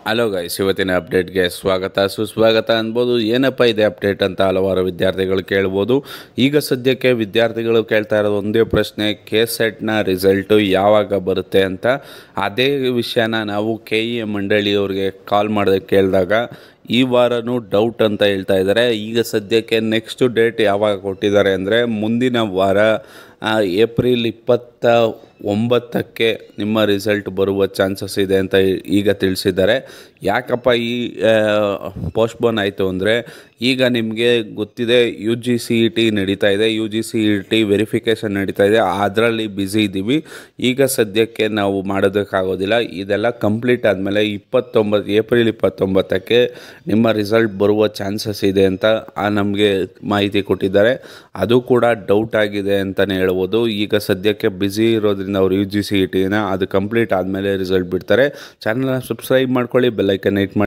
Hello guys, ಇವತ್ತಿನ ಅಪ್ಡೇಟ್ಗೆ ಸ್ವಾಗತ ಸುಸ್ವಾಗತ ಅನ್ಬೋದು. ಏನಪ್ಪ ಇದೆ ಅಪ್ಡೇಟ್ ಅಂತ ಹಲವಾರು ವಿದ್ಯಾರ್ಥಿಗಳು ಕೇಳ್ಬೋದು. ಈಗ ಸದ್ಯಕ್ಕೆ ವಿದ್ಯಾರ್ಥಿಗಳು ಕೇಳ್ತಾ ಇರೋದು ಒಂದೇ ಪ್ರಶ್ನೆ, KCETನ ರಿಸಲ್ಟು ಯಾವಾಗ ಬರುತ್ತೆ ಅಂತ. ಅದೇ ವಿಷಯನ ನಾವು KE ಮಂಡಳಿಯವ್ರಿಗೆ ಕಾಲ್ ಮಾಡಿ ಕೇಳಿದಾಗ ಈ ವಾರನೂ ಡೌಟ್ ಅಂತ ಹೇಳ್ತಾ ಇದ್ದಾರೆ. ಈಗ ಸದ್ಯಕ್ಕೆ ನೆಕ್ಸ್ಟ್ ಡೇಟ್ ಯಾವಾಗ ಕೊಟ್ಟಿದ್ದಾರೆ ಅಂದರೆ ಮುಂದಿನ ವಾರ ಏಪ್ರಿಲ್ 29ಕ್ಕೆ ನಿಮ್ಮ ರಿಸಲ್ಟ್ ಬರುವ ಚಾನ್ಸಸ್ ಇದೆ ಅಂತ ಈಗ ತಿಳಿಸಿದ್ದಾರೆ. ಯಾಕಪ್ಪ ಈ ಪೋಸ್ಟ್ಬೋನ್ ಆಯಿತು ಅಂದರೆ, ಈಗ ನಿಮಗೆ ಗೊತ್ತಿದೆ UGCET ನಡೀತಾ ಇದೆ, UGCET ವೆರಿಫಿಕೇಷನ್ ನಡೀತಾ ಇದೆ, ಅದರಲ್ಲಿ ಬ್ಯುಸಿ ಇದ್ದೀವಿ. ಈಗ ಸದ್ಯಕ್ಕೆ ನಾವು ಮಾಡೋದಕ್ಕಾಗೋದಿಲ್ಲ. ಇದೆಲ್ಲ ಕಂಪ್ಲೀಟ್ ಆದಮೇಲೆ ಏಪ್ರಿಲ್ 29ಕ್ಕೆ ನಿಮ್ಮ ರಿಸಲ್ಟ್ ಬರುವ ಚಾನ್ಸಸ್ ಇದೆ ಅಂತ ನಮಗೆ ಮಾಹಿತಿ ಕೊಟ್ಟಿದ್ದಾರೆ. ಅದು ಕೂಡ ಡೌಟ್ ಆಗಿದೆ ಅಂತಲೇ ಹೇಳ್ಬೋದು. ಈಗ ಸದ್ಯಕ್ಕೆ ಬ್ಯುಸಿ ಇರೋದ್ರಿಂದ ಅವರು UGCETನ ಅದು ಕಂಪ್ಲೀಟ್ ಆದಮೇಲೆ ರಿಸಲ್ಟ್ ಬಿಡ್ತಾರೆ. ಚಾನಲ್ನ ಸಬ್ಸ್ಕ್ರೈಬ್ ಮಾಡ್ಕೊಳ್ಳಿ, ಬೆಲ್ ಐಕನ್ ಹಿಟ್ ಮಾಡಿ.